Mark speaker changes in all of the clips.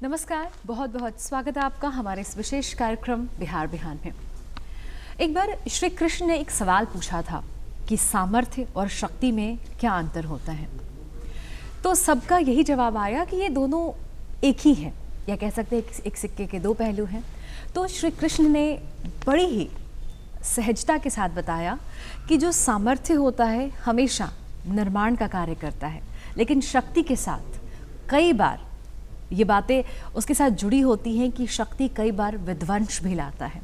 Speaker 1: नमस्कार, बहुत बहुत स्वागत है आपका हमारे इस विशेष कार्यक्रम बिहार बिहान में। एक बार श्री कृष्ण ने एक सवाल पूछा था कि सामर्थ्य और शक्ति में क्या अंतर होता है। तो सबका यही जवाब आया कि ये दोनों एक ही हैं, या कह सकते हैं एक सिक्के के दो पहलू हैं। तो श्री कृष्ण ने बड़ी ही सहजता के साथ बताया कि जो सामर्थ्य होता है हमेशा निर्माण का कार्य करता है, लेकिन शक्ति के साथ कई बार ये बातें उसके साथ जुड़ी होती हैं कि शक्ति कई बार विध्वंस भी लाता है।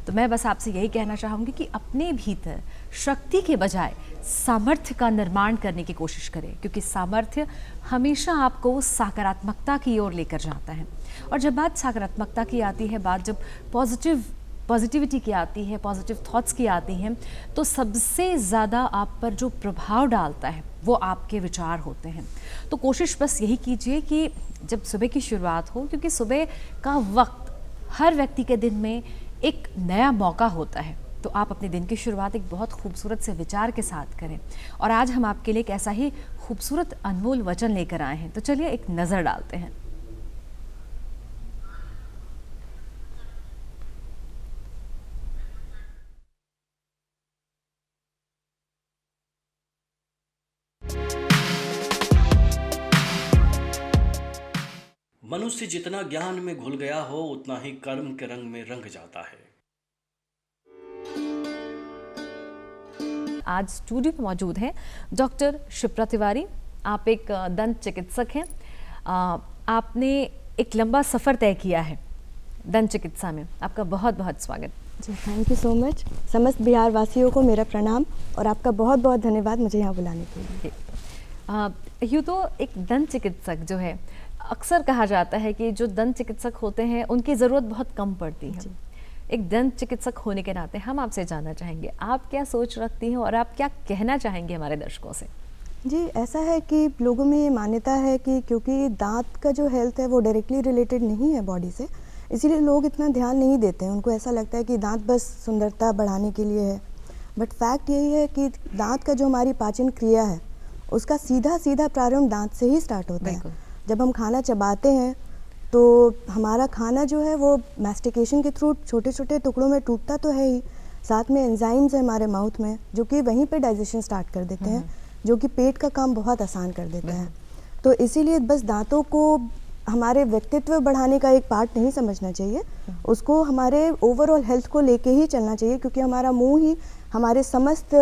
Speaker 1: तो मैं बस आपसे यही कहना चाहूँगी कि अपने भीतर शक्ति के बजाय सामर्थ्य का निर्माण करने की कोशिश करें, क्योंकि सामर्थ्य हमेशा आपको सकारात्मकता की ओर लेकर जाता है। और जब बात सकारात्मकता की आती है, बात जब पॉजिटिविटी की आती है, पॉजिटिव थॉट्स की आती हैं, तो सबसे ज़्यादा आप पर जो प्रभाव डालता है वो आपके विचार होते हैं। तो कोशिश बस यही कीजिए कि जब सुबह की शुरुआत हो, क्योंकि सुबह का वक्त हर व्यक्ति के दिन में एक नया मौका होता है, तो आप अपने दिन की शुरुआत एक बहुत खूबसूरत से विचार के साथ करें। और आज हम आपके लिए एक ऐसा ही खूबसूरत अनमोल वचन लेकर आए हैं, तो चलिए एक नज़र डालते हैं।
Speaker 2: मनुष्य जितना ज्ञान में घुल गया हो, उतना ही कर्म के रंग में रंग जाता है।
Speaker 1: आज स्टूडियो में मौजूद हैं डॉक्टर शिप्रा तिवारी। आप एक दंत चिकित्सक हैं। आपने एक लंबा सफ़र तय किया है दंत चिकित्सा में। आपका बहुत बहुत स्वागत।
Speaker 3: जी, थैंक यू सो मच। समस्त बिहार वासियों को मेरा प्रणाम और आपका बहुत बहुत धन्यवाद मुझे यहाँ बुलाने के लिए।
Speaker 1: यूँ तो एक दंत चिकित्सक जो है, अक्सर कहा जाता है कि जो दंत चिकित्सक होते हैं उनकी ज़रूरत बहुत कम पड़ती है। एक दंत चिकित्सक होने के नाते हम आपसे जानना चाहेंगे, आप क्या सोच रखती हैं और आप क्या कहना चाहेंगे हमारे दर्शकों से?
Speaker 3: जी, ऐसा है कि लोगों में ये मान्यता है कि क्योंकि दांत का जो हेल्थ है वो डायरेक्टली रिलेटेड नहीं है बॉडी से, इसीलिए लोग इतना ध्यान नहीं देते हैं। उनको ऐसा लगता है कि दांत बस सुंदरता बढ़ाने के लिए है, बट फैक्ट यही है कि दांत का जो हमारी पाचन क्रिया है उसका सीधा सीधा प्रारंभ दांत से ही स्टार्ट होता है। जब हम खाना चबाते हैं तो हमारा खाना जो है वो मैस्टिकेशन के थ्रू छोटे छोटे टुकड़ों में टूटता तो है ही, साथ में एंजाइम्स है हमारे माउथ में जो कि वहीं पे डाइजेशन स्टार्ट कर देते हैं, जो कि पेट का काम बहुत आसान कर देते हैं। तो इसीलिए बस दांतों को हमारे व्यक्तित्व बढ़ाने का एक पार्ट नहीं समझना चाहिए, उसको हमारे ओवरऑल हेल्थ को लेके ही चलना चाहिए, क्योंकि हमारा मुंह ही हमारे समस्त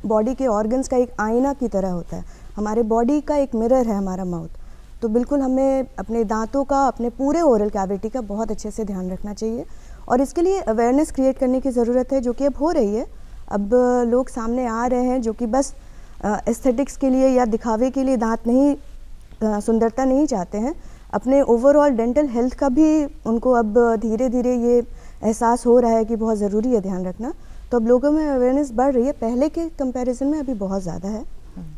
Speaker 3: बॉडी के ऑर्गन्स का एक आईना की तरह होता है। हमारे बॉडी का एक मिरर है हमारा माउथ। तो बिल्कुल हमें अपने दांतों का, अपने पूरे ओरल कैविटी का बहुत अच्छे से ध्यान रखना चाहिए और इसके लिए अवेयरनेस क्रिएट करने की ज़रूरत है, जो कि अब हो रही है। अब लोग सामने आ रहे हैं जो कि बस एस्थेटिक्स के लिए या दिखावे के लिए दांत नहीं, सुंदरता नहीं चाहते हैं, अपने ओवरऑल डेंटल हेल्थ का भी उनको अब धीरे धीरे ये एहसास हो रहा है कि बहुत ज़रूरी है ध्यान रखना। तो अब लोगों में अवेयरनेस बढ़ रही है, पहले के कंपैरिजन में अभी बहुत ज़्यादा है,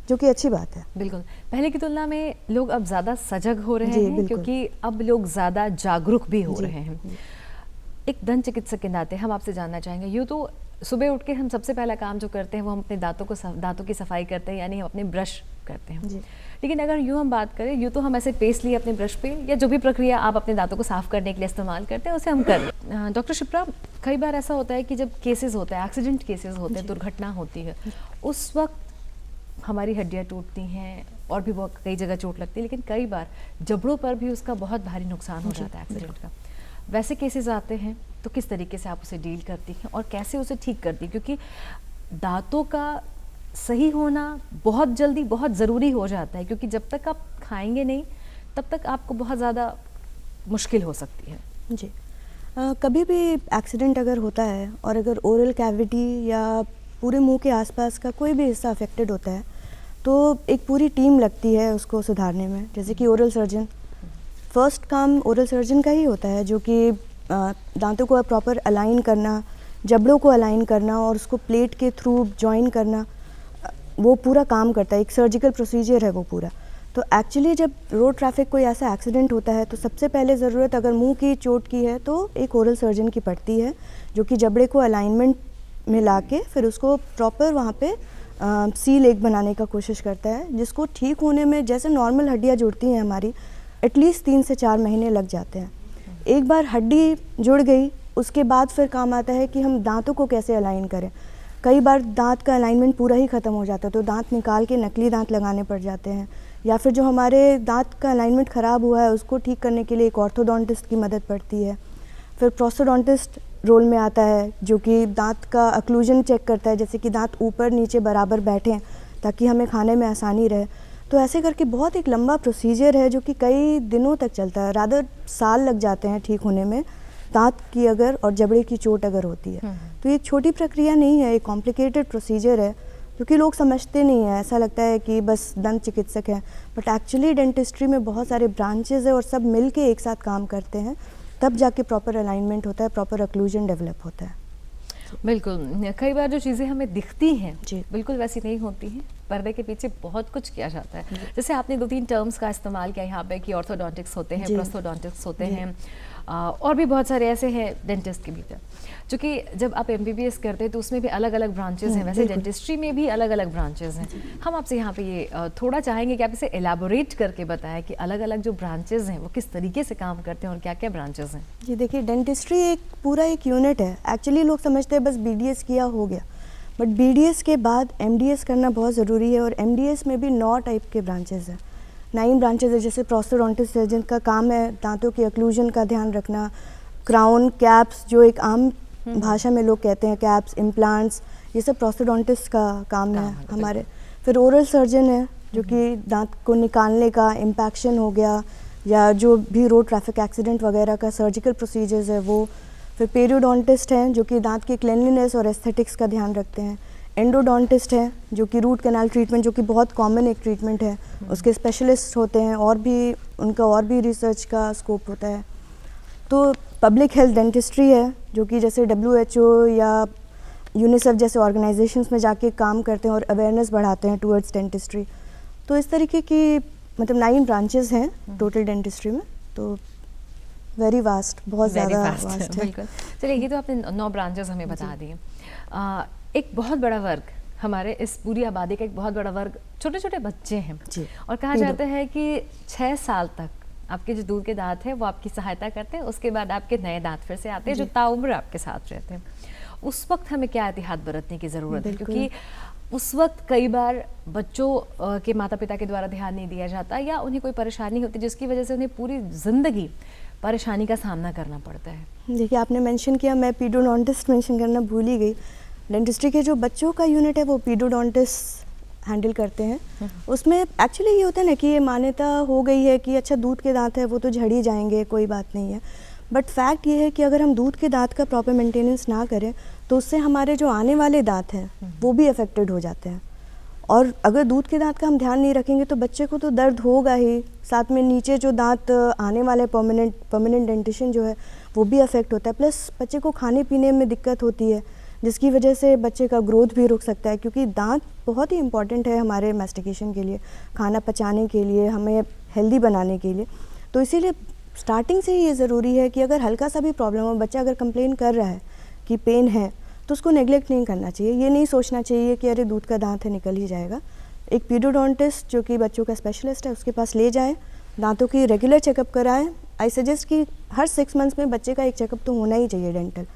Speaker 3: जो कि अच्छी बात है।
Speaker 1: बिल्कुल, पहले की तुलना में लोग अब ज़्यादा सजग हो रहे हैं, क्योंकि अब लोग ज़्यादा जागरूक भी हो रहे हैं। एक दंत चिकित्सक के नाते हम आपसे जानना चाहेंगे, यूँ तो सुबह उठ के हम सबसे पहला काम जो करते हैं वो हम अपने दांतों की सफाई करते हैं, यानी हम अपने ब्रश करते हैं जी। लेकिन अगर यूँ हम बात करें, यूँ तो हम ऐसे पेस्ट लिए अपने ब्रश पे, या जो भी प्रक्रिया आप अपने दांतों को साफ़ करने के लिए इस्तेमाल करते हैं उसे हम कर लें। डॉक्टर शिप्रा, कई बार ऐसा होता है कि जब केसेस होते हैं, एक्सीडेंट केसेस होते हैं, दुर्घटना होती है, उस वक्त हमारी हड्डियाँ टूटती हैं और भी बहुत कई जगह चोट लगती है, लेकिन कई बार जबड़ों पर भी उसका बहुत भारी नुकसान हो जाता है एक्सीडेंट का। वैसे केसेस आते हैं तो किस तरीके से आप उसे डील करती हैं और कैसे उसे ठीक करती हैं? क्योंकि दांतों का सही होना बहुत जल्दी बहुत ज़रूरी हो जाता है, क्योंकि जब तक आप खाएंगे नहीं तब तक आपको बहुत ज़्यादा मुश्किल हो सकती है
Speaker 3: जी। कभी भी एक्सीडेंट अगर होता है और अगर ओरल कैविटी या पूरे मुंह के आसपास का कोई भी हिस्सा अफेक्टेड होता है तो एक पूरी टीम लगती है उसको सुधारने में। जैसे कि ओरल सर्जन, फर्स्ट काम ओरल सर्जन का ही होता है, जो कि दांतों को प्रॉपर अलाइन करना, जबड़ों को अलाइन करना और उसको प्लेट के थ्रू जॉइन करना, वो पूरा काम करता है। एक सर्जिकल प्रोसीजर है वो पूरा। तो एक्चुअली जब रोड ट्रैफिक कोई ऐसा एक्सीडेंट होता है तो सबसे पहले ज़रूरत अगर मुंह की चोट की है तो एक ओरल सर्जन की पड़ती है, जो कि जबड़े को अलाइनमेंट में ला के फिर उसको प्रॉपर वहाँ पे सी लेग बनाने का कोशिश करता है, जिसको ठीक होने में जैसे नॉर्मल हड्डियाँ जुड़ती हैं हमारी एटलीस्ट 3 से 4 महीने लग जाते हैं। एक बार हड्डी जुड़ गई, उसके बाद फिर काम आता है कि हम दांतों को कैसे अलाइन करें। कई बार दांत का अलाइनमेंट पूरा ही ख़त्म हो जाता है, तो दांत निकाल के नकली दांत लगाने पड़ जाते हैं, या फिर जो हमारे दांत का अलाइनमेंट ख़राब हुआ है उसको ठीक करने के लिए एक ऑर्थोडोंटिस्ट की मदद पड़ती है। फिर प्रोस्थोडोंटिस्ट रोल में आता है, जो कि दांत का अक्लूजन चेक करता है, जैसे कि दांत ऊपर नीचे बराबर बैठें ताकि हमें खाने में आसानी रहे। तो ऐसे करके बहुत एक लंबा प्रोसीजर है जो कि कई दिनों तक चलता है, रादर साल लग जाते हैं ठीक होने में, दांत की अगर और जबड़े की चोट अगर होती है। तो ये छोटी प्रक्रिया नहीं है, एक कॉम्प्लिकेटेड प्रोसीजर है, क्योंकि लोग समझते नहीं है, ऐसा लगता है कि बस दंत चिकित्सक हैं, बट एक्चुअली डेंटिस्ट्री में बहुत सारे ब्रांचेज है और सब मिल के एक साथ काम करते हैं, तब जाके प्रॉपर अलाइनमेंट होता है, प्रॉपर अक्लूजन डेवलप होता है।
Speaker 1: बिल्कुल, कई बार जो चीज़ें हमें दिखती हैं
Speaker 3: जी।
Speaker 1: बिल्कुल वैसी नहीं होती हैं, पर्दे के पीछे बहुत कुछ किया जाता है। जैसे आपने 2-3 टर्म्स का इस्तेमाल किया यहाँ पे कि ऑर्थोडोंटिक्स होते हैं,
Speaker 3: जी।
Speaker 1: प्रोस्थोडोंटिक्स होते हैं, और भी बहुत सारे ऐसे हैं डेंटिस्ट के भीतर, क्योंकि जब आप MBBS करते हैं तो उसमें भी अलग अलग ब्रांचेज हैं, वैसे
Speaker 3: बिल्कुल।
Speaker 1: डेंटिस्ट्री में भी अलग अलग ब्रांचेज हैं। हम आपसे यहाँ पे ये थोड़ा चाहेंगे कि आप इसे एलाबोरेट करके बताएं कि अलग अलग जो ब्रांचेज हैं वो किस तरीके से काम करते हैं और क्या क्या ब्रांचेज हैं।
Speaker 3: जी देखिए, डेंटिस्ट्री एक पूरा एक यूनिट है। एक्चुअली लोग समझते हैं बस BDS किया हो गया, बट BDS के बाद MDS करना बहुत ज़रूरी है, और MDS में भी 9 टाइप के ब्रांचेज हैं, 9 ब्रांचेज है। जैसे प्रोस्थोडोंटिस्ट है जिनका काम है दांतों के अक्लूजन का ध्यान रखना, क्राउन, कैप्स, जो एक आम भाषा में लोग कहते हैं कैप्स, इम्प्लांट्स, ये सब प्रोस्थोडोंटिस्ट का काम है हमारे। फिर ओरल सर्जन है जो कि दांत को निकालने का, इम्पैक्शन हो गया या जो भी रोड ट्रैफिक एक्सीडेंट वगैरह का सर्जिकल प्रोसीजर्स है वो। फिर पेरियोडोंटिस्ट हैं जो कि दांत की क्लेanलीनेस और एस्थेटिक्स का ध्यान रखते हैं। एंडोडोंटिस्ट हैं जो कि रूट कैनाल ट्रीटमेंट, जो कि बहुत कॉमन एक ट्रीटमेंट है, उसके स्पेशलिस्ट होते हैं, और भी उनका और भी रिसर्च का स्कोप होता है। तो पब्लिक हेल्थ डेंटिस्ट्री है जो कि जैसे WHO या यूनिसेफ जैसे ऑर्गेनाइजेशंस में जाके काम करते हैं और अवेयरनेस बढ़ाते हैं टूवर्ड्स डेंटिस्ट्री। तो इस तरीके की मतलब 9 ब्रांचेस हैं टोटल डेंटिस्ट्री में, तो वेरी वास्ट, बहुत ज़्यादा वास्ट है।
Speaker 1: बिल्कुल। चलिए, ये तो आपने 9 ब्रांचेस हमें बता दिए। एक बहुत बड़ा वर्ग, हमारे इस पूरी आबादी का एक बहुत बड़ा वर्ग छोटे छोटे बच्चे हैं, और कहा जाता है कि 6 साल तक आपके जो दूध के दांत हैं वो आपकी सहायता करते हैं, उसके बाद आपके नए दांत फिर से आते हैं जो ताउम्र आपके साथ रहते हैं। उस वक्त हमें क्या एहतियात बरतने की ज़रूरत है, क्योंकि उस वक्त कई बार बच्चों के माता पिता के द्वारा ध्यान नहीं दिया जाता, या उन्हें कोई परेशानी होती जिसकी वजह से उन्हें पूरी ज़िंदगी परेशानी का सामना करना पड़ता है।
Speaker 3: देखिए, आपने मेंशन किया, मैं पीडोडोंटिस्ट मेंशन करना भूल ही गई। डेंटिस्ट्री के जो बच्चों का यूनिट है वो पीडोडोंटिस्ट हैंडल करते हैं। उसमें एक्चुअली ये होता है ना कि ये मान्यता हो गई है कि अच्छा दूध के दांत है वो तो झड़ ही जाएंगे, कोई बात नहीं है, बट फैक्ट ये है कि अगर हम दूध के दांत का प्रॉपर मेंटेनेंस ना करें तो उससे हमारे जो आने वाले दांत हैं वो भी अफेक्टेड हो जाते हैं। और अगर दूध के दांत का हम ध्यान नहीं रखेंगे तो बच्चे को तो दर्द होगा ही, साथ में नीचे जो दांत आने वाले परमानेंट डेंटिशन जो है वो भी अफेक्ट होता है, प्लस बच्चे को खाने पीने में दिक्कत होती है जिसकी वजह से बच्चे का ग्रोथ भी रुक सकता है, क्योंकि दांत बहुत ही इंपॉर्टेंट है हमारे मैस्टिकेशन के लिए, खाना पचाने के लिए, हमें हेल्दी बनाने के लिए। तो इसीलिए स्टार्टिंग से ही ये ज़रूरी है कि अगर हल्का सा भी प्रॉब्लम हो, बच्चा अगर कंप्लेन कर रहा है कि पेन है, तो उसको नेग्लेक्ट नहीं करना चाहिए। ये नहीं सोचना चाहिए कि अरे दूध का दांत है निकल ही जाएगा। एक पीडोडोंटिस्ट जो कि बच्चों का स्पेशलिस्ट है उसके पास ले जाएं, दांतों की रेगुलर चेकअप कराएं। आई सजेस्ट कि हर 6 मंथ्स में बच्चे का एक चेकअप तो होना ही चाहिए डेंटल,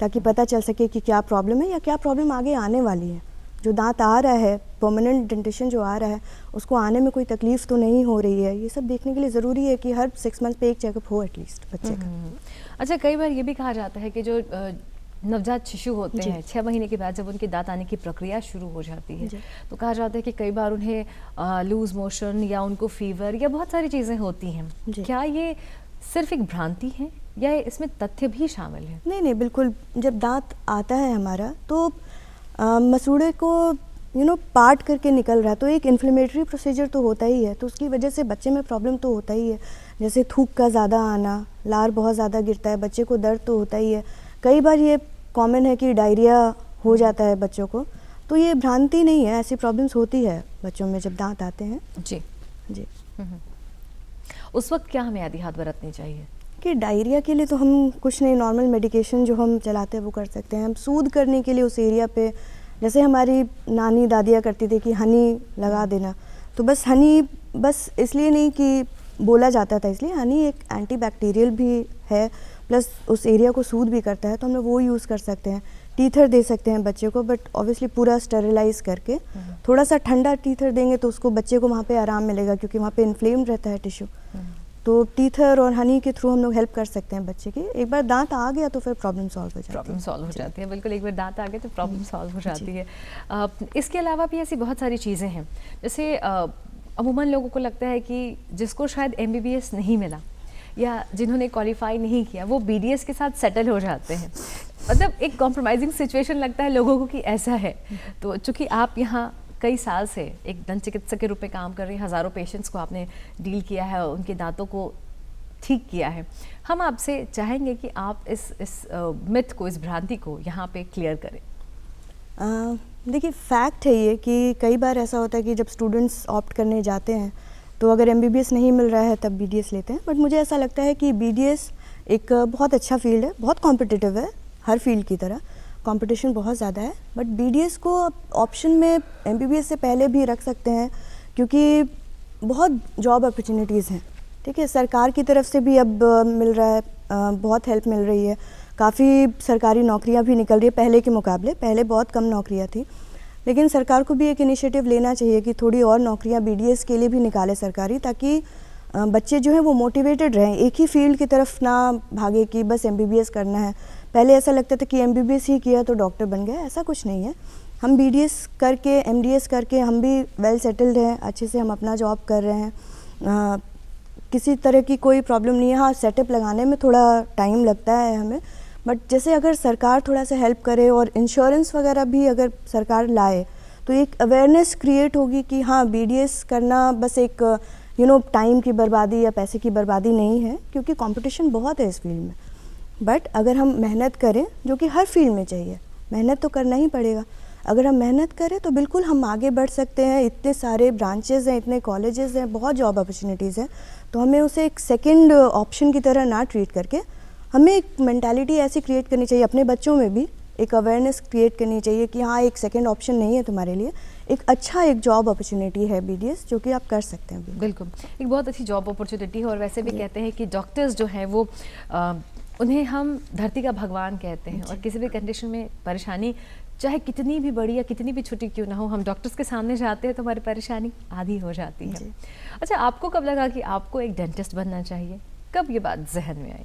Speaker 3: ताकि पता चल सके कि क्या प्रॉब्लम है या क्या प्रॉब्लम आगे आने वाली है। जो दांत आ रहा है, परमानेंट डेंटिशन जो आ रहा है, उसको आने में कोई तकलीफ़ तो नहीं हो रही है, ये सब देखने के लिए ज़रूरी है कि हर 6 मंथ्स पे एक चेकअप हो एटलीस्ट बच्चे का।
Speaker 1: अच्छा, कई बार ये भी कहा जाता है कि जो नवजात शिशु होते हैं 6 महीने के बाद जब उनके दांत आने की प्रक्रिया शुरू हो जाती है तो कहा जाता है कि कई बार उन्हें लूज मोशन या उनको फीवर या बहुत सारी चीज़ें होती हैं। क्या ये सिर्फ एक भ्रांति है या इसमें तथ्य भी शामिल है?
Speaker 3: नहीं, बिल्कुल। जब दांत आता है हमारा तो मसूड़े को पार्ट करके निकल रहा है, तो एक इन्फ्लेमेटरी प्रोसीजर तो होता ही है, तो उसकी वजह से बच्चे में प्रॉब्लम तो होता ही है। जैसे थूक का ज़्यादा आना, लार बहुत ज़्यादा गिरता है, बच्चे को दर्द तो होता ही है। कई बार ये कॉमन है कि डायरिया हो जाता है बच्चों को, तो ये भ्रांति नहीं है, ऐसी प्रॉब्लम्स होती है बच्चों में जब दांत आते हैं।
Speaker 1: जी। उस वक्त क्या हमें एहतियात बरतनी चाहिए?
Speaker 3: कि डायरिया के लिए तो हम कुछ नहीं, नॉर्मल मेडिकेशन जो हम चलाते हैं वो कर सकते हैं। हम सूद करने के लिए उस एरिया पे, जैसे हमारी नानी दादियाँ करती थी कि हनी लगा देना, तो बस हनी बस इसलिए नहीं कि बोला जाता था, इसलिए हनी एक एंटीबैक्टीरियल भी है, प्लस उस एरिया को सूद भी करता है, तो हम लोग वो यूज़ कर सकते हैं। टीथर दे सकते हैं बच्चे को, बट ऑब्वियसली पूरा स्टेरिलाइज करके थोड़ा सा ठंडा टीथर देंगे तो उसको बच्चे को वहाँ पे आराम मिलेगा, क्योंकि वहाँ पे इन्फ्लेम्ड रहता है टिश्यू। तो टीथर और हनी के थ्रू हम लोग हेल्प कर सकते हैं बच्चे की। एक बार दांत आ गया तो फिर प्रॉब्लम सॉल्व हो जाती है।
Speaker 1: प्रॉब्लम सॉल्व हो जाती है, बिल्कुल। एक बार दांत आ गए तो प्रॉब्लम सॉल्व हो जाती है। इसके अलावा भी ऐसी बहुत सारी चीज़ें हैं, जैसे अमूमन लोगों को लगता है कि जिसको शायद MBBS नहीं मिला या जिन्होंने क्वालिफाई नहीं किया, वो BDS के साथ सेटल हो जाते हैं। मतलब एक कॉम्प्रोमाइजिंग सिचुएशन लगता है लोगों को कि ऐसा है। तो चूँकि आप यहाँ कई साल से एक दंत चिकित्सक के रूप में काम कर रहे हैं, हज़ारों पेशेंट्स को आपने डील किया है, उनके दांतों को ठीक किया है, हम आपसे चाहेंगे कि आप इस मिथ को, इस भ्रांति को यहाँ पे क्लियर करें।
Speaker 3: देखिए, फैक्ट है ये कि कई बार ऐसा होता है कि जब स्टूडेंट्स ऑप्ट करने जाते हैं तो अगर MBBS नहीं मिल रहा है तब BDS लेते हैं। बट मुझे ऐसा लगता है कि BDS एक बहुत अच्छा फील्ड है, बहुत कॉम्पिटिटिव है, हर फील्ड की तरह कंपटीशन बहुत ज़्यादा है। बट BDS को ऑप्शन में MBBS से पहले भी रख सकते हैं, क्योंकि बहुत जॉब अपॉर्चुनिटीज़ हैं। ठीक है, सरकार की तरफ से भी अब मिल रहा है, बहुत हेल्प मिल रही है, काफ़ी सरकारी नौकरियां भी निकल रही है पहले के मुकाबले। पहले बहुत कम नौकरियां थी, लेकिन सरकार को भी एक इनिशिएटिव लेना चाहिए कि थोड़ी और नौकरियां BDS के लिए भी निकाले सरकारी, ताकि बच्चे जो हैं वो मोटिवेटेड रहें, एक ही फील्ड की तरफ ना भागे कि बस MBBS करना है। पहले ऐसा लगता था कि MBBS ही किया तो डॉक्टर बन गया, ऐसा कुछ नहीं है। हम BDS करके, MDS करके हम भी वेल सेटल्ड हैं, अच्छे से हम अपना जॉब कर रहे हैं, किसी तरह की कोई प्रॉब्लम नहीं है। हाँ, सेटअप लगाने में थोड़ा टाइम लगता है हमें, बट जैसे अगर सरकार थोड़ा सा हेल्प करे और इंश्योरेंस वगैरह भी अगर सरकार लाए तो एक अवेयरनेस क्रिएट होगी कि हाँ, BDS करना बस एक टाइम की बर्बादी या पैसे की बर्बादी नहीं है, क्योंकि कंपटीशन बहुत है इस फील्ड में। बट अगर हम मेहनत करें, जो कि हर फील्ड में चाहिए, मेहनत तो करना ही पड़ेगा, अगर हम मेहनत करें तो बिल्कुल हम आगे बढ़ सकते हैं। इतने सारे ब्रांचेज़ हैं, इतने कॉलेजेस हैं, बहुत जॉब अपॉर्चुनिटीज़ हैं, तो हमें उसे एक सेकंड ऑप्शन की तरह ना ट्रीट करके हमें एक मेंटालिटी ऐसी क्रिएट करनी चाहिए, अपने बच्चों में भी एक अवेयरनेस क्रिएट करनी चाहिए कि हाँ, एक सेकंड ऑप्शन नहीं है तुम्हारे लिए, एक अच्छा एक जॉब अपॉर्चुनिटी है BDS, जो कि आप कर सकते हैं।
Speaker 1: बिल्कुल, एक बहुत अच्छी जॉब अपॉर्चुनिटी है। और वैसे भी कहते हैं कि डॉक्टर्स जो हैं वो उन्हें हम धरती का भगवान कहते हैं, और किसी भी कंडीशन में परेशानी चाहे कितनी भी बड़ी या कितनी भी छोटी क्यों ना हो, हम डॉक्टर्स के सामने जाते हैं तो हमारी परेशानी आधी हो जाती है। अच्छा, आपको कब लगा कि आपको एक डेंटिस्ट बनना चाहिए? कब ये बात जहन में आई?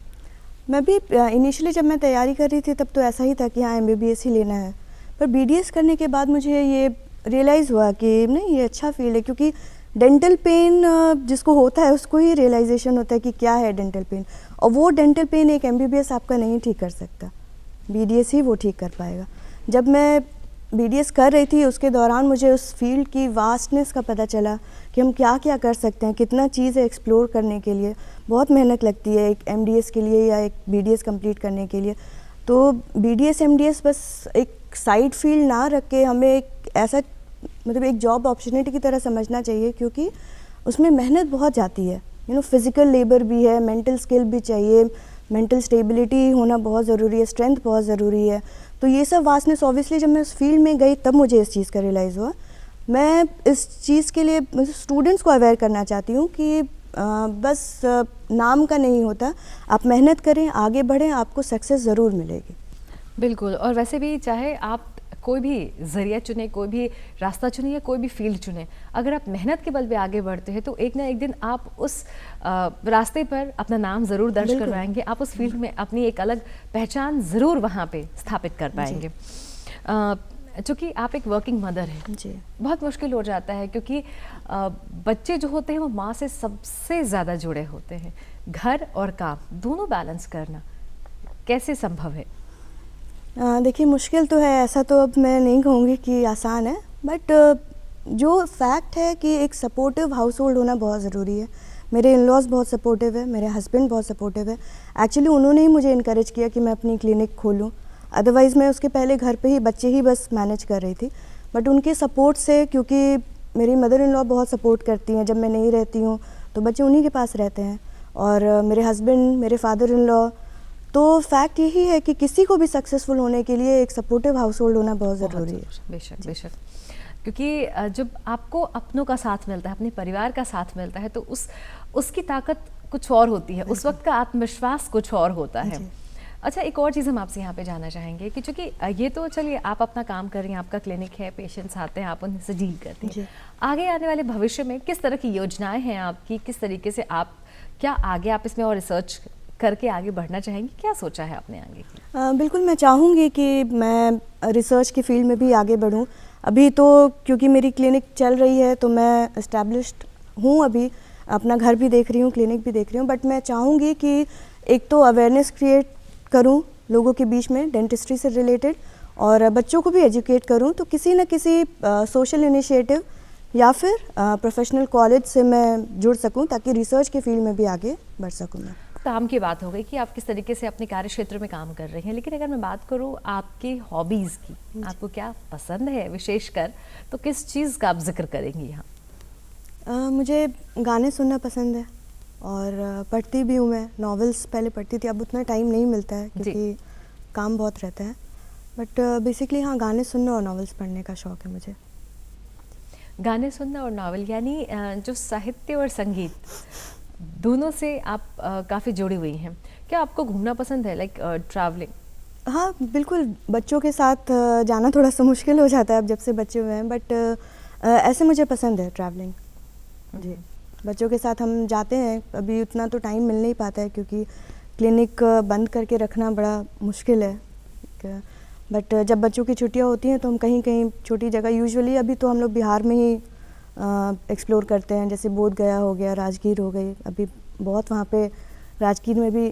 Speaker 3: मैं भी इनिशियली जब मैं तैयारी कर रही थी तब तो ऐसा ही था कि हाँ, MBBS ही लेना है, पर BDS करने के बाद मुझे ये रियलाइज़ हुआ कि नहीं, ये अच्छा फील्ड है, क्योंकि डेंटल पेन जिसको होता है उसको ही रियलाइजेशन होता है कि क्या है डेंटल पेन, और वो डेंटल पेन एक MBBS आपका नहीं ठीक कर सकता, BDS ही वो ठीक कर पाएगा। जब मैं BDS कर रही थी उसके दौरान मुझे उस फील्ड की वास्टनेस का पता चला कि हम क्या क्या कर सकते हैं, कितना चीज़ है एक्सप्लोर करने के लिए। बहुत मेहनत लगती है एक MDS के लिए या एक BDS कंप्लीट करने के लिए। तो BDS MDS बस एक साइड फील्ड ना रख के हमें एक ऐसा मतलब एक जॉब अपॉर्चुनिटी की तरह समझना चाहिए, क्योंकि उसमें मेहनत बहुत जाती है। फिज़िकल लेबर भी है, मेंटल स्किल भी चाहिए, मेंटल स्टेबिलिटी होना बहुत ज़रूरी है, स्ट्रेंथ बहुत ज़रूरी है। तो ये सब वास्टनेस ऑब्वियसली जब मैं उस फील्ड में गई तब मुझे इस चीज़ का रियलाइज़ हुआ। मैं इस चीज़ के लिए स्टूडेंट्स को अवेयर करना चाहती हूँ कि बस नाम का नहीं होता, आप मेहनत करें, आगे बढ़ें, आपको सक्सेस ज़रूर मिलेगी।
Speaker 1: बिल्कुल। और वैसे भी चाहे आप कोई भी ज़रिया चुने, कोई भी रास्ता चुने या कोई भी फील्ड चुने, अगर आप मेहनत के बल पे आगे बढ़ते हैं तो एक ना एक दिन आप उस रास्ते पर अपना नाम ज़रूर दर्ज करवाएंगे, आप उस फील्ड में अपनी एक अलग पहचान ज़रूर वहाँ पे स्थापित कर पाएंगे। चूँकि आप एक वर्किंग मदर हैं जी, बहुत मुश्किल हो जाता है, क्योंकि बच्चे जो होते हैं वो माँ से सबसे ज़्यादा जुड़े होते हैं। घर और काम दोनों बैलेंस करना कैसे संभव है?
Speaker 3: देखिए, मुश्किल तो है, ऐसा तो अब मैं नहीं कहूँगी कि आसान है, बट जो फैक्ट है कि एक सपोर्टिव हाउस होल्ड होना बहुत ज़रूरी है। मेरे इन लॉज बहुत सपोर्टिव है, मेरे हस्बैंड बहुत सपोर्टिव है। एक्चुअली उन्होंने ही मुझे इनकरेज किया कि मैं अपनी क्लिनिक खोलूँ, अदरवाइज़ मैं उसके पहले घर पे ही बच्चे ही बस मैनेज कर रही थी। बट उनके सपोर्ट से, क्योंकि मेरी मदर इन लॉ बहुत सपोर्ट करती हैं, जब मैं नहीं रहती हूँ तो बच्चे उन्हीं के पास रहते हैं, और मेरे हस्बैंड, मेरे फादर इन लॉ। तो फैक्ट यही है कि किसी को भी सक्सेसफुल होने के लिए एक सपोर्टिव हाउस होल्ड होना बहुत ज़रूरी है।
Speaker 1: बेशक बेशक, क्योंकि जब आपको अपनों का साथ मिलता है, अपने परिवार का साथ मिलता है, तो उसकी ताकत कुछ और होती है, उस वक्त का आत्मविश्वास कुछ और होता है। अच्छा, एक और चीज़ हम आपसे यहाँ पे जानना चाहेंगे कि चूँकि ये तो चलिए आप अपना काम कर रही हैं, आपका क्लिनिक है, पेशेंट्स आते हैं, आप उनसे डील करती हैं। आगे आने वाले भविष्य में किस तरह की योजनाएं हैं आपकी, किस तरीके से आप क्या आगे आप इसमें और रिसर्च करके आगे बढ़ना चाहेंगी, क्या सोचा है आपने आगे की?
Speaker 3: बिल्कुल, मैं चाहूँगी कि मैं रिसर्च की फील्ड में भी आगे बढ़ूँ। अभी तो क्योंकि मेरी क्लिनिक चल रही है तो मैं इस्टेब्लिश्ड हूँ, अभी अपना घर भी देख रही हूँ, क्लिनिक भी देख रही हूँ, बट मैं चाहूँगी कि एक तो अवेयरनेस क्रिएट करूं लोगों के बीच में डेंटिस्ट्री से रिलेटेड, और बच्चों को भी एजुकेट करूं, तो किसी न किसी सोशल इनिशिएटिव या फिर प्रोफेशनल कॉलेज से मैं जुड़ सकूं ताकि रिसर्च के फील्ड में भी आगे बढ़ सकूं मैं।
Speaker 1: काम की बात हो गई कि आप किस तरीके से अपने कार्य क्षेत्र में काम कर रही हैं, लेकिन अगर मैं बात करूं आपकी हॉबीज़ की, आपको क्या पसंद है विशेषकर, तो किस चीज़ का आप जिक्र करेंगी यहाँ?
Speaker 3: मुझे गाने सुनना पसंद है और पढ़ती भी हूँ। मैं नॉवेल्स पहले पढ़ती थी, अब उतना टाइम नहीं मिलता है क्योंकि काम बहुत रहता है, बट बेसिकली हाँ, गाने सुनना और नॉवेल्स पढ़ने का शौक़ है मुझे।
Speaker 1: गाने सुनना और नॉवेल, यानी जो साहित्य और संगीत दोनों से आप काफ़ी जुड़ी हुई हैं। क्या आपको घूमना पसंद है, लाइक ट्रैवलिंग?
Speaker 3: हाँ बिल्कुल, बच्चों के साथ जाना थोड़ा सा मुश्किल हो जाता है अब जब से बच्चे हुए हैं, बट ऐसे मुझे पसंद है ट्रैवलिंग। जी, बच्चों के साथ हम जाते हैं, अभी उतना तो टाइम मिल नहीं पाता है क्योंकि क्लिनिक बंद करके रखना बड़ा मुश्किल है, बट जब बच्चों की छुट्टियां होती हैं तो हम कहीं कहीं छोटी जगह, यूजुअली अभी तो हम लोग बिहार में ही एक्सप्लोर करते हैं, जैसे बोध गया हो गया, राजगीर हो गई, अभी बहुत वहाँ पे राजगीर में भी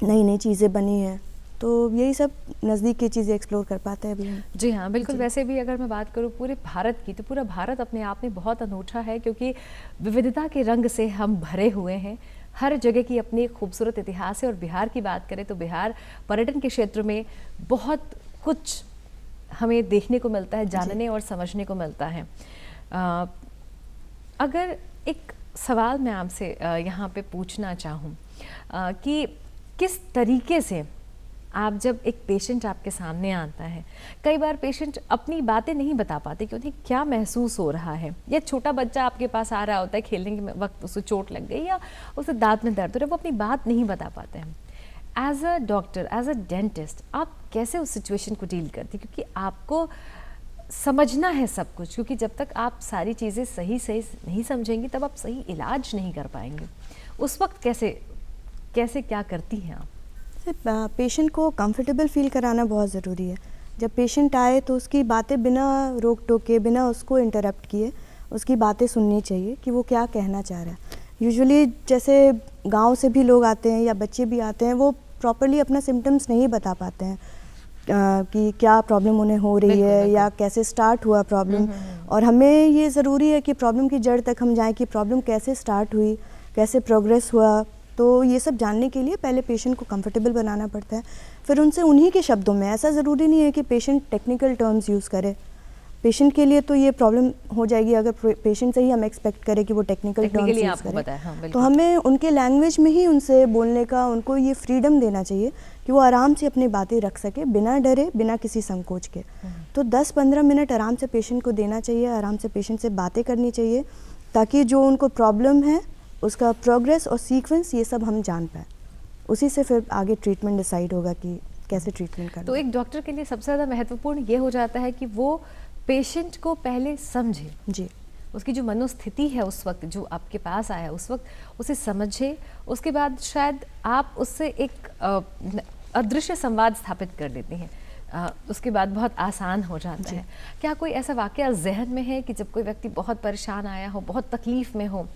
Speaker 3: नई नई चीज़ें बनी हैं, तो यही सब नज़दीक की चीज़ें एक्सप्लोर कर पाते हैं अभी हम।
Speaker 1: जी हाँ, बिल्कुल। वैसे भी अगर मैं बात करूँ पूरे भारत की, तो पूरा भारत अपने आप में बहुत अनूठा है क्योंकि विविधता के रंग से हम भरे हुए हैं। हर जगह की अपनी एक खूबसूरत इतिहास है, और बिहार की बात करें तो बिहार पर्यटन के क्षेत्र में बहुत कुछ हमें देखने को मिलता है, जानने और समझने को मिलता है। अगर एक सवाल मैं आपसे यहाँ पे पूछना चाहूँ कि किस तरीके से आप, जब एक पेशेंट आपके सामने आता है, कई बार पेशेंट अपनी बातें नहीं बता पाते कि उन्हें क्या महसूस हो रहा है, या छोटा बच्चा आपके पास आ रहा होता है, खेलने के वक्त उसे चोट लग गई या उसे दांत में दर्द हो रहा है, वो अपनी बात नहीं बता पाते हैं। As a doctor, as a dentist, आप कैसे उस सिचुएशन को डील करती, क्योंकि आपको समझना है सब कुछ, क्योंकि जब तक आप सारी चीज़ें सही सही नहीं समझेंगी तब आप सही इलाज नहीं कर पाएंगे। उस वक्त कैसे कैसे क्या करती हैं आप?
Speaker 3: पेशेंट को कंफर्टेबल फील कराना बहुत ज़रूरी है। जब पेशेंट आए तो उसकी बातें बिना रोक टोके, बिना उसको इंटरप्ट किए उसकी बातें सुननी चाहिए कि वो क्या कहना चाह रहा है। यूजुअली जैसे गांव से भी लोग आते हैं या बच्चे भी आते हैं, वो प्रॉपर्ली अपना सिम्टम्स नहीं बता पाते हैं कि क्या प्रॉब्लम उन्हें हो रही है या कैसे स्टार्ट हुआ प्रॉब्लम। और हमें ये ज़रूरी है कि प्रॉब्लम की जड़ तक हम जाएं कि प्रॉब्लम कैसे स्टार्ट हुई, कैसे प्रोग्रेस हुआ। तो ये सब जानने के लिए पहले पेशेंट को कंफर्टेबल बनाना पड़ता है, फिर उनसे उन्हीं के शब्दों में, ऐसा ज़रूरी नहीं है कि पेशेंट टेक्निकल टर्म्स यूज़ करे। पेशेंट के लिए तो ये प्रॉब्लम हो जाएगी अगर पेशेंट से ही हम एक्सपेक्ट करें कि वो टेक्निकल टर्म्स यूज़ करे।
Speaker 1: हाँ,
Speaker 3: तो हमें उनके लैंग्वेज में ही उनसे बोलने का, उनको ये फ्रीडम देना चाहिए कि वो आराम से अपनी बातें रख सके, बिना डरे, बिना किसी संकोच के। तो 10-15 मिनट आराम से पेशेंट को देना चाहिए, आराम से पेशेंट से बातें करनी चाहिए, ताकि जो उनको प्रॉब्लम है उसका प्रोग्रेस और सीक्वेंस ये सब हम जान पाए। उसी से फिर आगे ट्रीटमेंट डिसाइड होगा कि कैसे ट्रीटमेंट करना।
Speaker 1: तो एक डॉक्टर के लिए सबसे ज़्यादा महत्वपूर्ण ये हो जाता है कि वो पेशेंट को पहले समझे,
Speaker 3: जी,
Speaker 1: उसकी जो मनोस्थिति है उस वक्त, जो आपके पास आया उस वक्त उसे समझे, उसके बाद शायद आप उससे एक अदृश्य संवाद स्थापित कर लेती हैं। उसके बाद बहुत आसान हो जाता है। क्या कोई ऐसा वाक़या ज़हन में है कि जब कोई व्यक्ति बहुत परेशान आया हो, बहुत तकलीफ़ में हो,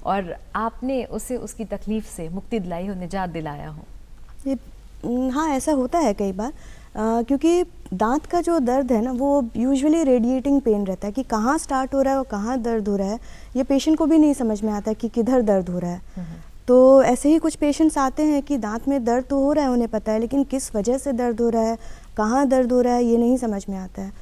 Speaker 1: और आपने उसे उसकी तकलीफ़ से मुक्ति दिलाई हो, निजात दिलाया हो?
Speaker 3: हाँ, ऐसा होता है कई बार, क्योंकि दांत का जो दर्द है ना, वो यूजुअली रेडिएटिंग पेन रहता है कि कहाँ स्टार्ट हो रहा है और कहाँ दर्द हो रहा है, ये पेशेंट को भी नहीं समझ में आता कि किधर दर्द हो रहा है। तो ऐसे ही कुछ पेशेंट्स आते हैं कि दांत में दर्द तो हो रहा है, उन्हें पता है, लेकिन किस वजह से दर्द हो रहा है, कहाँ दर्द हो रहा है, ये नहीं समझ में आता है।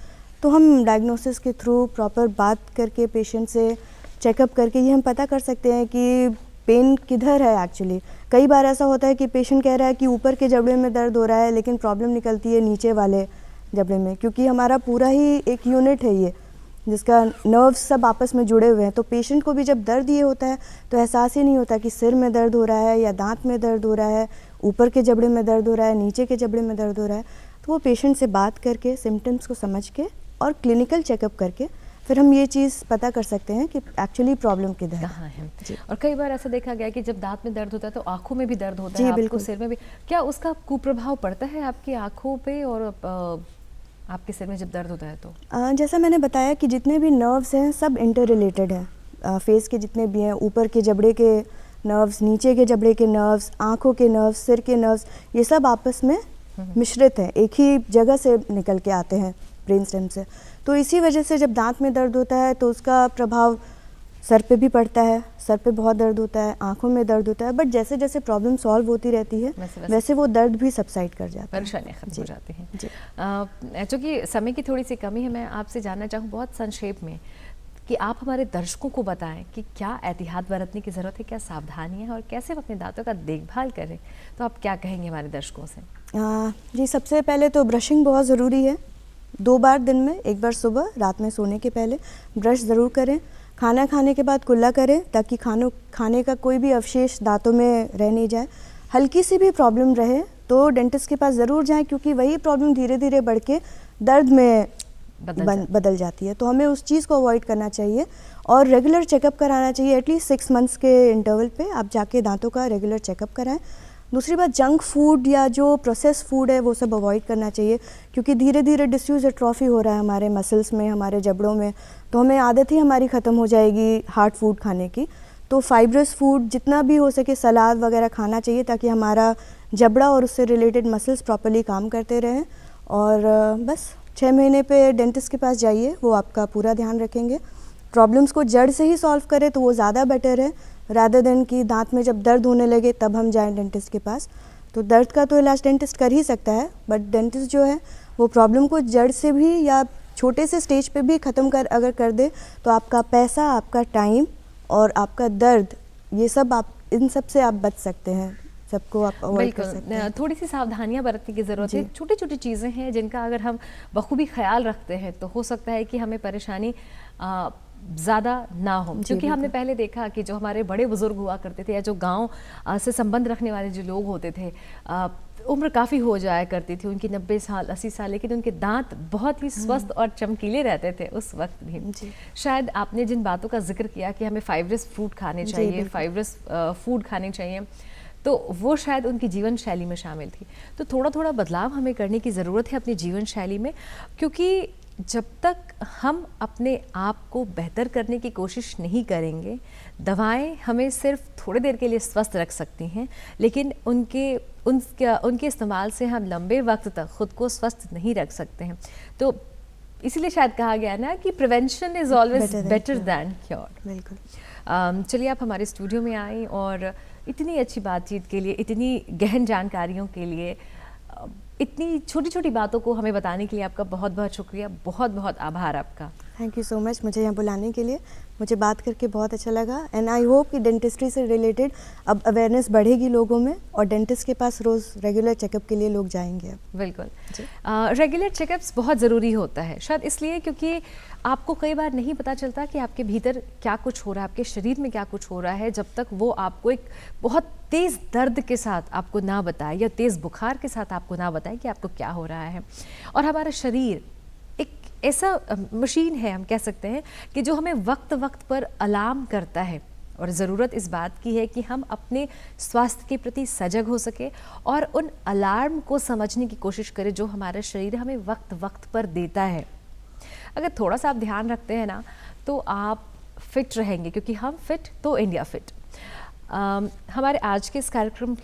Speaker 3: तो हम डायग्नोसिस के थ्रू प्रॉपर बात करके, पेशेंट से चेकअप करके ये हम पता कर सकते हैं कि पेन किधर है एक्चुअली। कई बार ऐसा होता है कि पेशेंट कह रहा है कि ऊपर के जबड़े में दर्द हो रहा है, लेकिन प्रॉब्लम निकलती है नीचे वाले जबड़े में, क्योंकि हमारा पूरा ही एक यूनिट है ये। जिसका नर्व्स सब आपस में जुड़े हुए हैं। तो पेशेंट को भी जब दर्द ये होता है तो एहसास ही नहीं होता कि सिर में दर्द हो रहा है या दांत में दर्द हो रहा है, ऊपर के जबड़े में दर्द हो रहा है, नीचे के जबड़े में दर्द हो रहा है। तो वो पेशेंट से बात करके सिम्टम्स को समझ के और क्लिनिकल चेकअप करके फिर हम ये चीज़ पता कर सकते हैं कि एक्चुअली प्रॉब्लम किधर
Speaker 1: कहाँ है। और कई बार ऐसा देखा गया कि जब दांत में दर्द होता है तो आंखों में भी दर्द होता
Speaker 3: जी,
Speaker 1: है, आपको
Speaker 3: बिल्कुल।
Speaker 1: सिर में भी। क्या उसका कुप्रभाव पड़ता है आपकी आंखों पे और आपके सिर में जब दर्द होता है तो?
Speaker 3: जैसा मैंने बताया कि जितने भी नर्व्स हैं सब इंटर रिलेटेड हैं। फेस के जितने भी हैं, ऊपर के जबड़े के नर्व्स, नीचे के जबड़े के नर्व्स, आँखों के नर्व्स, सिर के नर्व्स, ये सब आपस में मिश्रित हैं, एक ही जगह से निकल के आते हैं ब्रेन स्टेम से। तो इसी वजह से जब दांत में दर्द होता है तो उसका प्रभाव सर पे भी पड़ता है, सर पे बहुत दर्द होता है, आंखों में दर्द होता है। बट जैसे जैसे प्रॉब्लम सॉल्व होती रहती है वैसे वो दर्द भी सबसाइड कर जाता है,
Speaker 1: परेशानियाँ खत्म हो जाती हैं।
Speaker 3: जी।
Speaker 1: चूँकि समय की थोड़ी सी कमी है, मैं आपसे जानना चाहूँ बहुत संक्षेप में कि आप हमारे दर्शकों को बताएं कि क्या एहतियात बरतने की ज़रूरत है, क्या सावधानियाँ हैं और कैसे हम अपने दांतों का देखभाल करें। तो आप क्या कहेंगे हमारे दर्शकों से?
Speaker 3: जी, सबसे पहले तो ब्रशिंग बहुत ज़रूरी है। 2 बार दिन में, एक बार सुबह, रात में सोने के पहले ब्रश ज़रूर करें। खाना खाने के बाद कुल्ला करें ताकि खाने का कोई भी अवशेष दांतों में रह नहीं जाए। हल्की सी भी प्रॉब्लम रहे तो डेंटिस्ट के पास ज़रूर जाएं, क्योंकि वही प्रॉब्लम धीरे धीरे बढ़ के दर्द में बदल जाती है। तो हमें उस चीज़ को अवॉइड करना चाहिए और रेगुलर चेकअप कराना चाहिए। एटलीस्ट 6 मंथ्स के इंटरवल पे आप जाके दांतों का रेगुलर चेकअप कराएं। दूसरी बात, जंक फूड या जो प्रोसेस फूड है वो सब अवॉइड करना चाहिए, क्योंकि धीरे धीरे डिस्यूज एट्रोफी हो रहा है हमारे मसल्स में, हमारे जबड़ों में। तो हमें आदत ही हमारी ख़त्म हो जाएगी हार्ड फूड खाने की। तो फाइब्रस फूड जितना भी हो सके सलाद वगैरह खाना चाहिए ताकि हमारा जबड़ा और उससे रिलेटेड मसल्स प्रॉपर्ली काम करते रहें। और बस 6 महीने पे डेंटिस्ट के पास जाइए, वो आपका पूरा ध्यान रखेंगे। प्रॉब्लम्स को जड़ से ही सॉल्व करें तो वो ज़्यादा बेटर है, रादर देन कि दांत में जब दर्द होने लगे तब हम जाएं डेंटिस्ट के पास। तो दर्द का तो इलाज डेंटिस्ट कर ही सकता है, बट डेंटिस्ट जो है वो प्रॉब्लम को जड़ से भी या छोटे से स्टेज पे भी ख़त्म अगर कर दे तो आपका पैसा, आपका टाइम और आपका दर्द, ये सब इन सब से आप बच सकते हैं। सबको आप अवॉइड कर सकते हैं।
Speaker 1: थोड़ी सी सावधानियां बरतने की ज़रूरत है। छोटी छोटी चीज़ें हैं जिनका अगर हम बखूबी ख्याल रखते हैं तो हो सकता है कि हमें परेशानी ज़्यादा ना हो। क्योंकि हमने पहले देखा कि जो हमारे बड़े बुजुर्ग हुआ करते थे या जो गांव से संबंध रखने वाले जो लोग होते थे, उम्र काफ़ी हो जाया करती थी उनकी, 90 साल 80 साल, लेकिन उनके दांत बहुत ही स्वस्थ और चमकीले रहते थे उस वक्त भी। शायद आपने जिन बातों का जिक्र किया कि हमें फाइब्रस फ्रूट खाने चाहिए, फाइब्रस फूड खाने चाहिए, तो वो शायद उनकी जीवन शैली में शामिल थी। तो थोड़ा थोड़ा बदलाव हमें करने की ज़रूरत है अपनी जीवन शैली में, क्योंकि जब तक हम अपने आप को बेहतर करने की कोशिश नहीं करेंगे, दवाएं हमें सिर्फ थोड़ी देर के लिए स्वस्थ रख सकती हैं, लेकिन उनके इस्तेमाल से हम लंबे वक्त तक खुद को स्वस्थ नहीं रख सकते हैं। तो इसीलिए शायद कहा गया ना कि prevention is always better than cure.
Speaker 3: बिल्कुल।
Speaker 1: चलिए, आप हमारे स्टूडियो में आई और इतनी अच्छी बातचीत के लिए, इतनी गहन जानकारियों के लिए, इतनी छोटी छोटी बातों को हमें बताने के लिए आपका बहुत बहुत शुक्रिया, बहुत बहुत आभार आपका।
Speaker 3: थैंक यू सो मच मुझे यहाँ बुलाने के लिए। मुझे बात करके बहुत अच्छा लगा एंड आई होप कि डेंटिस्ट्री से रिलेटेड अब अवेयरनेस बढ़ेगी लोगों में और डेंटिस्ट के पास रोज़ रेगुलर चेकअप के लिए लोग जाएंगे अब।
Speaker 1: बिल्कुल, रेगुलर चेकअप्स बहुत ज़रूरी होता है, शायद इसलिए क्योंकि आपको कई बार नहीं पता चलता कि आपके भीतर क्या कुछ हो रहा है, आपके शरीर में क्या कुछ हो रहा है, जब तक वो आपको एक बहुत तेज़ दर्द के साथ आपको ना बताए या तेज़ बुखार के साथ आपको ना बताए कि आपको क्या हो रहा है। और हमारा शरीर एक ऐसा मशीन है, हम कह सकते हैं, कि जो हमें वक्त वक्त पर अलार्म करता है, और ज़रूरत इस बात की है कि हम अपने स्वास्थ्य के प्रति सजग हो सके और उन अलार्म को समझने की कोशिश करें जो हमारा शरीर हमें वक्त वक्त पर देता है। अगर थोड़ा सा आप ध्यान रखते हैं ना तो आप फिट रहेंगे, क्योंकि हम फिट तो इंडिया फिट। हमारे आज के इस कार्यक्रम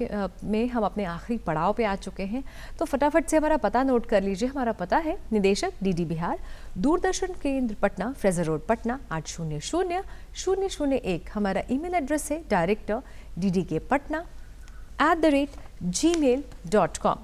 Speaker 1: में हम अपने आखिरी पड़ाव पे आ चुके हैं, तो फटाफट से हमारा पता नोट कर लीजिए। हमारा पता है निदेशक डीडी बिहार, दूरदर्शन केंद्र पटना, फ्रेजर रोड पटना 800001। हमारा ईमेल एड्रेस है director ddkpatna@gmail.com।